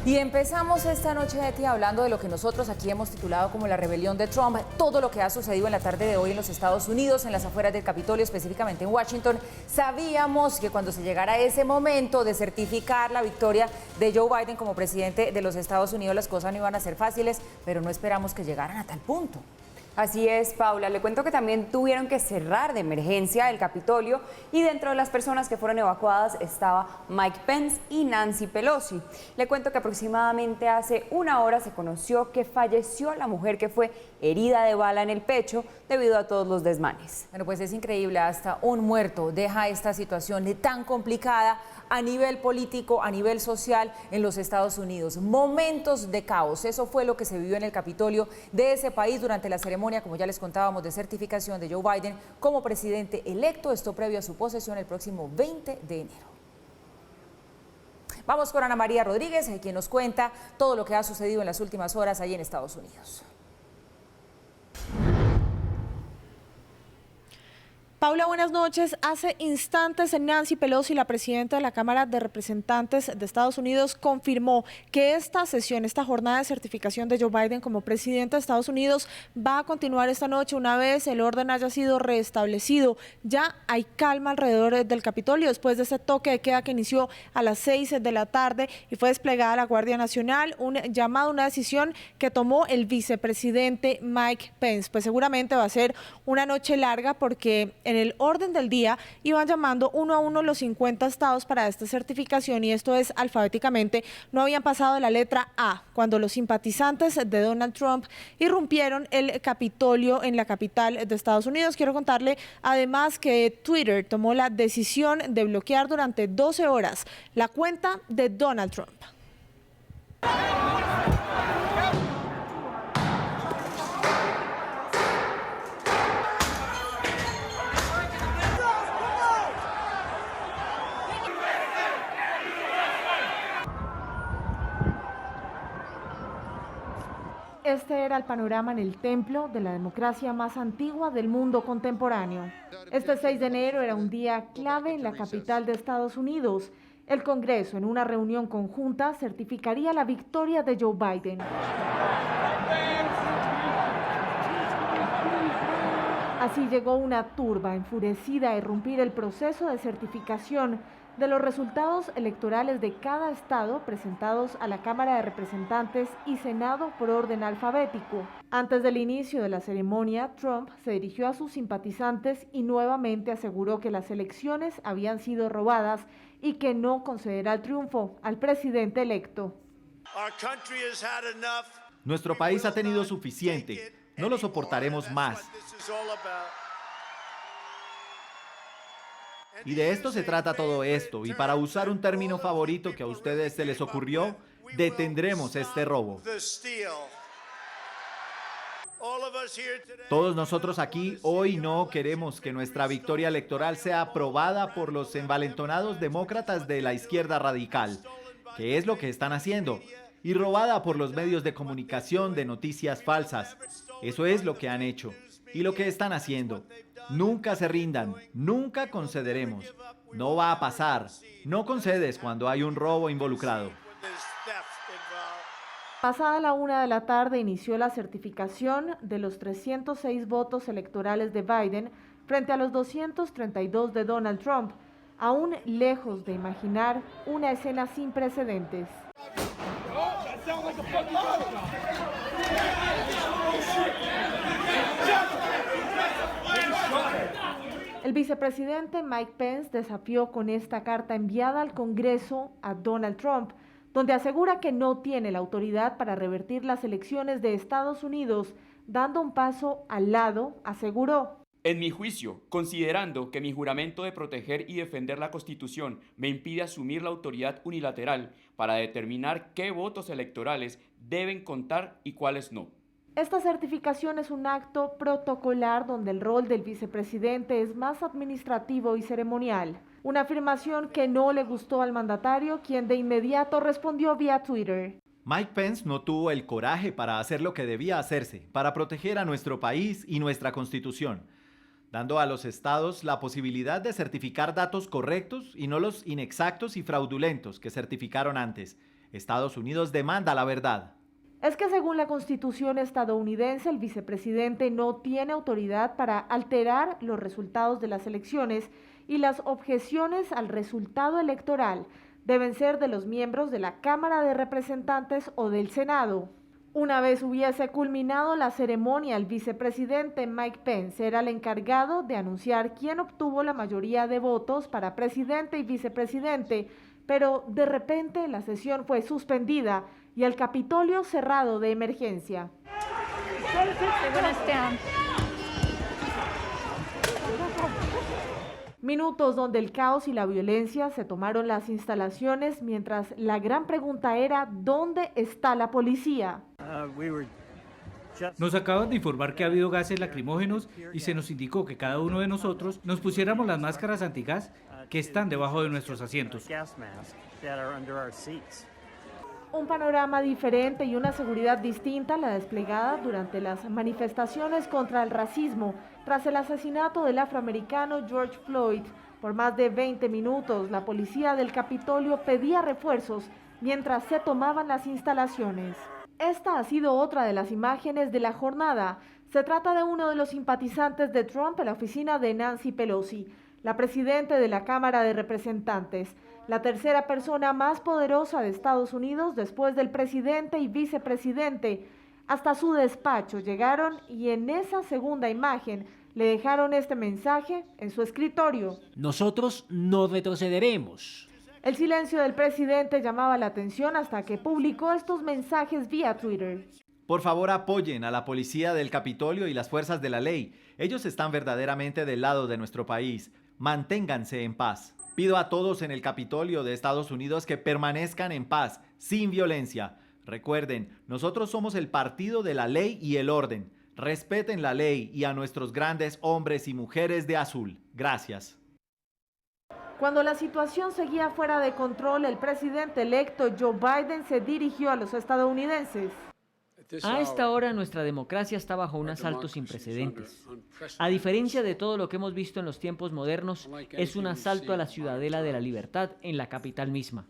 Y empezamos esta noche, Eti, hablando de lo que nosotros aquí hemos titulado como la rebelión de Trump, todo lo que ha sucedido en la tarde de hoy en los Estados Unidos, en las afueras del Capitolio, específicamente en Washington. Sabíamos que cuando se llegara ese momento de certificar la victoria de Joe Biden como presidente de los Estados Unidos, las cosas no iban a ser fáciles, pero no esperamos que llegaran a tal punto. Así es, Paula. Le cuento que también tuvieron que cerrar de emergencia el Capitolio y dentro de las personas que fueron evacuadas estaba Mike Pence y Nancy Pelosi. Le cuento que aproximadamente hace una hora se conoció que falleció la mujer que fue herida de bala en el pecho debido a todos los desmanes. Bueno, pues es increíble, hasta un muerto deja esta situación tan complicada a nivel político, a nivel social en los Estados Unidos. Momentos de caos, eso fue lo que se vivió en el Capitolio de ese país durante la ceremonia, como ya les contábamos, de certificación de Joe Biden como presidente electo, esto previo a su posesión el próximo 20 de enero. Vamos con Ana María Rodríguez, quien nos cuenta todo lo que ha sucedido en las últimas horas allí en Estados Unidos. Paula, buenas noches. Hace instantes Nancy Pelosi, la presidenta de la Cámara de Representantes de Estados Unidos, confirmó que esta sesión, esta jornada de certificación de Joe Biden como presidente de Estados Unidos va a continuar esta noche una vez el orden haya sido restablecido. Ya hay calma alrededor del Capitolio después de ese toque de queda que inició a las 6 de la tarde y fue desplegada la Guardia Nacional, un llamado, una decisión que tomó el vicepresidente Mike Pence. Pues seguramente va a ser una noche larga porque en el orden del día iban llamando uno a uno los 50 estados para esta certificación y esto es alfabéticamente. No habían pasado de la letra A cuando los simpatizantes de Donald Trump irrumpieron el Capitolio en la capital de Estados Unidos. Quiero contarle además que Twitter tomó la decisión de bloquear durante 12 horas la cuenta de Donald Trump. Este era el panorama en el templo de la democracia más antigua del mundo contemporáneo. Este 6 de enero era un día clave en la capital de Estados Unidos. El Congreso, en una reunión conjunta, certificaría la victoria de Joe Biden. Así llegó una turba enfurecida a irrumpir el proceso de certificación de los resultados electorales de cada estado presentados a la Cámara de Representantes y Senado por orden alfabético. Antes del inicio de la ceremonia, Trump se dirigió a sus simpatizantes y nuevamente aseguró que las elecciones habían sido robadas y que no concederá el triunfo al presidente electo. Nuestro país ha tenido suficiente, no lo soportaremos más. Y de esto se trata todo esto, y para usar un término favorito que a ustedes se les ocurrió, detendremos este robo. Todos nosotros aquí hoy no queremos que nuestra victoria electoral sea aprobada por los envalentonados demócratas de la izquierda radical, que es lo que están haciendo, y robada por los medios de comunicación de noticias falsas. Eso es lo que han hecho y lo que están haciendo. Nunca se rindan, nunca concederemos. No va a pasar. No concedes cuando hay un robo involucrado. Pasada la 1 de la tarde inició la certificación de los 306 votos electorales de Biden frente a los 232 de Donald Trump, aún lejos de imaginar una escena sin precedentes. El vicepresidente Mike Pence desafió con esta carta enviada al Congreso a Donald Trump, donde asegura que no tiene la autoridad para revertir las elecciones de Estados Unidos, dando un paso al lado, aseguró. En mi juicio, considerando que mi juramento de proteger y defender la Constitución me impide asumir la autoridad unilateral para determinar qué votos electorales deben contar y cuáles no. Esta certificación es un acto protocolar donde el rol del vicepresidente es más administrativo y ceremonial. Una afirmación que no le gustó al mandatario, quien de inmediato respondió vía Twitter. Mike Pence no tuvo el coraje para hacer lo que debía hacerse, para proteger a nuestro país y nuestra Constitución, dando a los estados la posibilidad de certificar datos correctos y no los inexactos y fraudulentos que certificaron antes. Estados Unidos demanda la verdad. Es que según la Constitución estadounidense, el vicepresidente no tiene autoridad para alterar los resultados de las elecciones y las objeciones al resultado electoral deben ser de los miembros de la Cámara de Representantes o del Senado. Una vez hubiese culminado la ceremonia, el vicepresidente Mike Pence era el encargado de anunciar quién obtuvo la mayoría de votos para presidente y vicepresidente, pero de repente la sesión fue suspendida y el Capitolio cerrado de emergencia. Minutos donde el caos y la violencia se tomaron las instalaciones, mientras la gran pregunta era ¿dónde está la policía? Nos acaban de informar que ha habido gases lacrimógenos y se nos indicó que cada uno de nosotros nos pusiéramos las máscaras antigas que están debajo de nuestros asientos. Un panorama diferente y una seguridad distinta a la desplegada durante las manifestaciones contra el racismo tras el asesinato del afroamericano George Floyd. Por más de 20 minutos, la policía del Capitolio pedía refuerzos mientras se tomaban las instalaciones. Esta ha sido otra de las imágenes de la jornada. Se trata de uno de los simpatizantes de Trump en la oficina de Nancy Pelosi, la presidenta de la Cámara de Representantes, la tercera persona más poderosa de Estados Unidos después del presidente y vicepresidente. Hasta su despacho llegaron y en esa segunda imagen le dejaron este mensaje en su escritorio. Nosotros no retrocederemos. El silencio del presidente llamaba la atención hasta que publicó estos mensajes vía Twitter. Por favor, apoyen a la policía del Capitolio y las fuerzas de la ley. Ellos están verdaderamente del lado de nuestro país. Manténganse en paz. Pido a todos en el Capitolio de Estados Unidos que permanezcan en paz, sin violencia. Recuerden, nosotros somos el partido de la ley y el orden. Respeten la ley y a nuestros grandes hombres y mujeres de azul. Gracias. Cuando la situación seguía fuera de control, el presidente electo Joe Biden se dirigió a los estadounidenses. A esta hora nuestra democracia está bajo un asalto sin precedentes. A diferencia de todo lo que hemos visto en los tiempos modernos, es un asalto a la ciudadela de la libertad en la capital misma.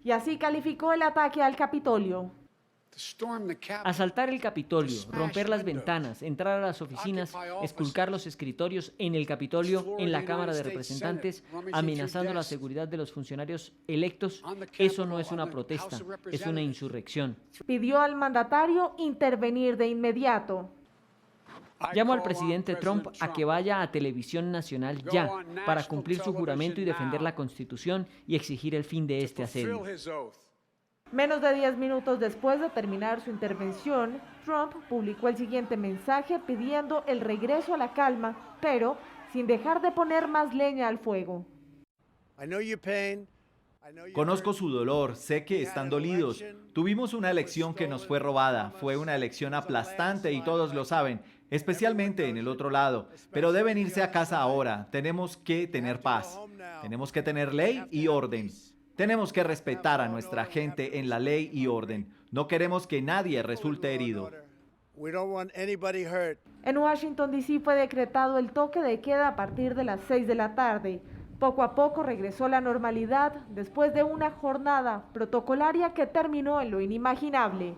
Y así calificó el ataque al Capitolio. Asaltar el Capitolio, romper las ventanas, entrar a las oficinas, esculcar los escritorios en el Capitolio, en la Cámara de Representantes, amenazando la seguridad de los funcionarios electos, eso no es una protesta, es una insurrección. Pidió al mandatario intervenir de inmediato. Llamo al presidente Trump a que vaya a Televisión Nacional ya para cumplir su juramento y defender la Constitución y exigir el fin de este asedio. Menos de 10 minutos después de terminar su intervención, Trump publicó el siguiente mensaje pidiendo el regreso a la calma, pero sin dejar de poner más leña al fuego. Conozco su dolor, sé que están dolidos. Tuvimos una elección que nos fue robada, fue una elección aplastante y todos lo saben, especialmente en el otro lado. Pero deben irse a casa ahora, tenemos que tener paz, tenemos que tener ley y orden. Tenemos que respetar a nuestra gente en la ley y orden. No queremos que nadie resulte herido. En Washington, D.C. fue decretado el toque de queda a partir de las 6 de la tarde. Poco a poco regresó la normalidad después de una jornada protocolaria que terminó en lo inimaginable.